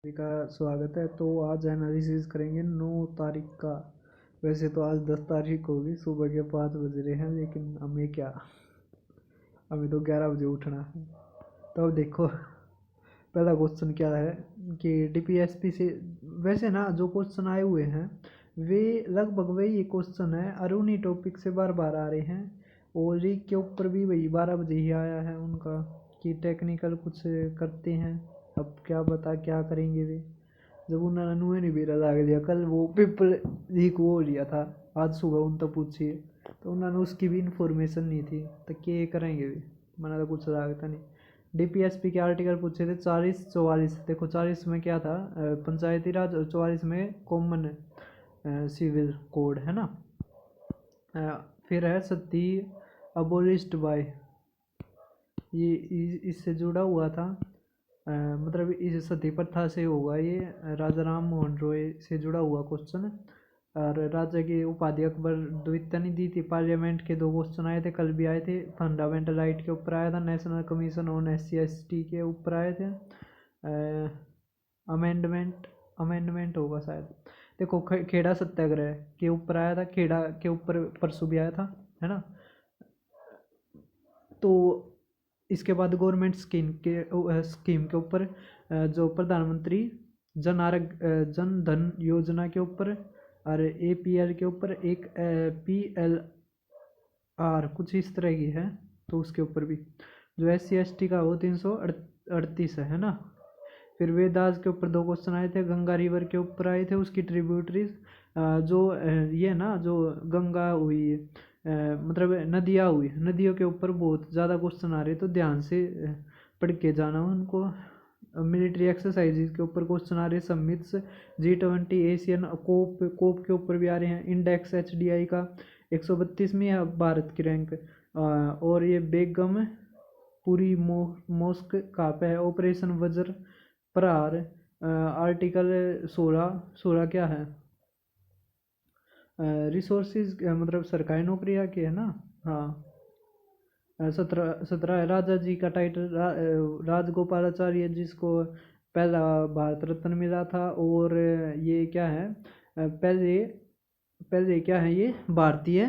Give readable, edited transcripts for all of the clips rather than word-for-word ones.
सभी का स्वागत है। तो आज एनालिसिस करेंगे 9 तारीख का। वैसे तो आज 10 तारीख होगी, सुबह के 5 बज रहे हैं, लेकिन हमें क्या, हमें तो 11 बजे उठना है। तो अब देखो, पहला क्वेश्चन क्या है कि डीपीएसपी से वैसे ना जो क्वेश्चन आए हुए हैं वे लगभग वही क्वेश्चन है, अरुणी टॉपिक से बार बार आ रहे हैं। और रीक के ऊपर भी वही 12 बजे ही आया है उनका कि टेक्निकल कुछ करते हैं। अब क्या बता क्या करेंगे वे, जब उन्होंने नुए नहीं बेरा लाग लिया। कल वो पेपर लीक हो लिया था, आज सुबह उन तो पूछिए, तो उन्होंने उसकी भी इंफॉर्मेशन नहीं थी, तो क्या करेंगे वे, मैंने तो कुछ लागता नहीं। डीपीएसपी के आर्टिकल पूछे थे 40-44। देखो 40 में क्या था, पंचायती राज, और 44 में कॉमन सिविल कोड है ना। फिर है सती अबोलिश्ड बाय, ये इससे जुड़ा हुआ था। मतलब इस सती प्रथा से होगा ये, राजा राम मोहन रॉय से जुड़ा हुआ क्वेश्चन। और राजा की उपाधि अकबर द्वितीय ने दी थी। पार्लियामेंट के 2 क्वेश्चन आए थे, कल भी आए थे। फंडामेंटल राइट के ऊपर आया था, नेशनल कमीशन ऑन SC/ST के ऊपर आए थे। अमेंडमेंट अमेंडमेंट होगा शायद। देखो खेड़ा सत्याग्रह के ऊपर आया था, खेड़ा के ऊपर परसों भी आया था, है ना। तो इसके बाद गवर्नमेंट स्कीम के ऊपर जो प्रधानमंत्री जन धन योजना के ऊपर, और APL के ऊपर एक PLR कुछ इस तरह की है, तो उसके ऊपर भी जो SC/ST का वो 338 है ना। फिर वेदास के ऊपर 2 क्वेश्चन आए थे, गंगा रिवर के ऊपर आए थे, उसकी ट्रिब्यूटरीज जो ये ना जो गंगा हुई, मतलब नदियाँ हुई, नदियों के ऊपर बहुत ज़्यादा क्वेश्चन आ रहे, तो ध्यान से पढ़ के जाना उनको। मिलिट्री एक्सरसाइजेज के ऊपर क्वेश्चन आ रहे, समिट्स, G20, एशियन कोप के ऊपर भी आ रहे हैं। इंडेक्स HDI का 132 में है भारत की रैंक। और ये बेगम पूरी मोस्क कहाँ पे है। ऑपरेशन वज्र प्रहार, आर्टिकल 16 क्या है, रिसोर्सेज, मतलब सरकारी नौकरियाँ की है ना। हाँ, 17 है। राजा जी का टाइटल राजगोपालाचार्य, जिसको पहला भारत रत्न मिला था। और ये क्या है, पहले पहले क्या है, ये भारतीय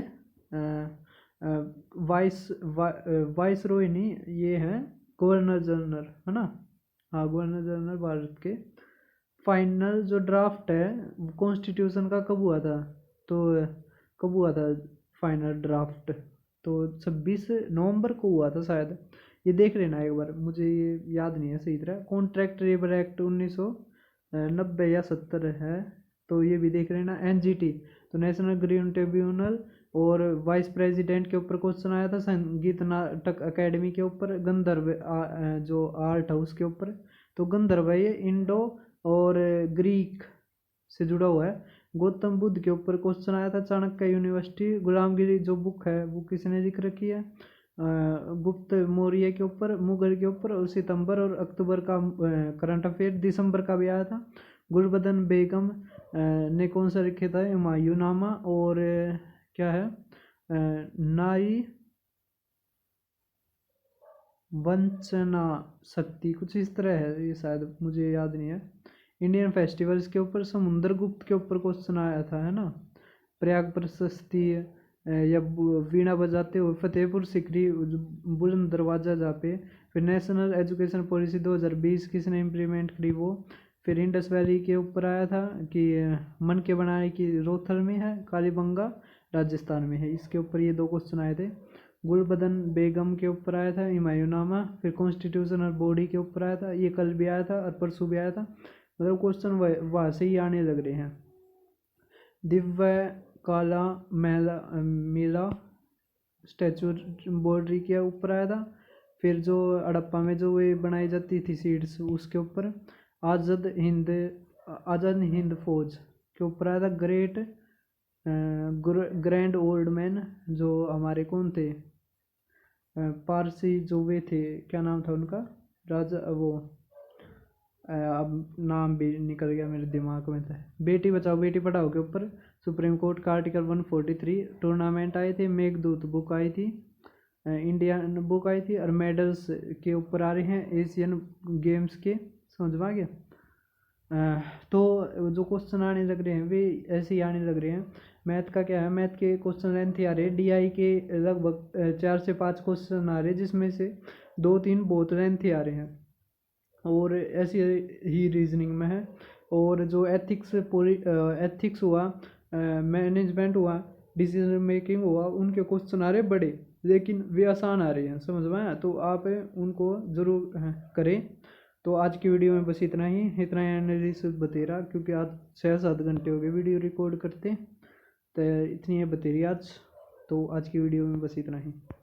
वाइस रॉय नहीं, ये है गवर्नर जनरल, है ना। हाँ, गवर्नर जनरल भारत के। फाइनल जो ड्राफ्ट है कॉन्स्टिट्यूशन का कब हुआ था, तो कब हुआ था फाइनल ड्राफ्ट, तो 26 नवंबर को हुआ था शायद। ये देख लेना एक बार, मुझे ये याद नहीं है सही तरह। कॉन्ट्रैक्ट लेबर एक्ट 1990 या 70 है, तो ये भी देख लेना। NGT तो नेशनल ग्रीन ट्रिब्यूनल। और वाइस प्रेसिडेंट के ऊपर क्वेश्चन आया था, संगीत नाटक अकेडमी के ऊपर, गंधर्व जो आर्ट है उसके ऊपर। तो गंधर्व ये इंडो और ग्रीक से जुड़ा हुआ है। गौतम बुद्ध के ऊपर क्वेश्चन आया था, चाणक्य यूनिवर्सिटी। गुलामगिरी जो बुक है वो किसने लिख रखी है, गुप्त मौर्य के ऊपर, मुगल के ऊपर। और सितंबर और अक्टूबर का करंट अफेयर, दिसंबर का भी आया था। गुलबदन बेगम ने कौन सा लिखे था, हुमायूंनामा। और क्या है, नारी वंचना शक्ति कुछ इस तरह है, ये शायद मुझे याद नहीं है। इंडियन फेस्टिवल्स के ऊपर समुद्रगुप्त के ऊपर क्वेश्चन आया था, है ना। प्रयाग प्रशस्ति, या वीणा बजाते हुए फतेहपुर सिकरी, बुलंद दरवाजा जहाँ पे। फिर नेशनल एजुकेशन पॉलिसी 2020 किसने इम्प्लीमेंट करी वो। फिर इंडस वैली के ऊपर आया था कि मन के बनाने की रोथल में है, कालीबंगा राजस्थान में है। इसके ऊपर ये 2 क्वेश्चन आए थे। गुलबदन बेगम के ऊपर आया था, हुमायूंनामा। फिर कॉन्स्टिट्यूशनल बॉडी के ऊपर आया था, ये कल भी आया था और परसों भी आया था। मतलब क्वेश्चन वहाँ से ही आने लग रहे हैं। दिव्य काला मेला स्टैचू बॉर्डरी के ऊपर आया था। फिर जो हड़प्पा में जो वे बनाई जाती थी सीड्स, उसके ऊपर। आज़ाद हिंद फौज के ऊपर आया था। ग्रैंड ओल्ड मैन जो हमारे कौन थे, पारसी जो वे थे, क्या नाम था उनका, राजा वो, अब नाम भी निकल गया मेरे दिमाग में था। बेटी बचाओ बेटी पढ़ाओ के ऊपर सुप्रीम कोर्ट का आर्टिकल 143। टूर्नामेंट आए थे, मेघदूत बुक आई थी, इंडियन बुक आई थी। और मेडल्स के ऊपर आ रहे हैं एशियन गेम्स के, समझ में आ गया। तो जो क्वेश्चन आने लग रहे हैं वे ऐसे ही आने लग रहे हैं। मैथ का क्या है, मैथ के क्वेश्चन लेंथ आ रहे हैं, DI के लगभग 4 से 5 क्वेश्चन आ रहे हैं, जिसमें से 2-3 बहुत लेंथ आ रहे हैं। और ऐसी ही रीजनिंग में है। और जो एथिक्स हुआ, मैनेजमेंट हुआ, डिसीजन मेकिंग हुआ, उनके क्वेश्चन आ रहे बड़े, लेकिन वे आसान आ रहे हैं, समझ में आया? तो आप उनको ज़रूर करें। तो आज की वीडियो में बस इतना ही एनालिसिस बतेरा, क्योंकि आज 6-7 घंटे हो गए वीडियो रिकॉर्ड करते, तो इतनी है बतेरी आज। तो आज की वीडियो में बस इतना ही।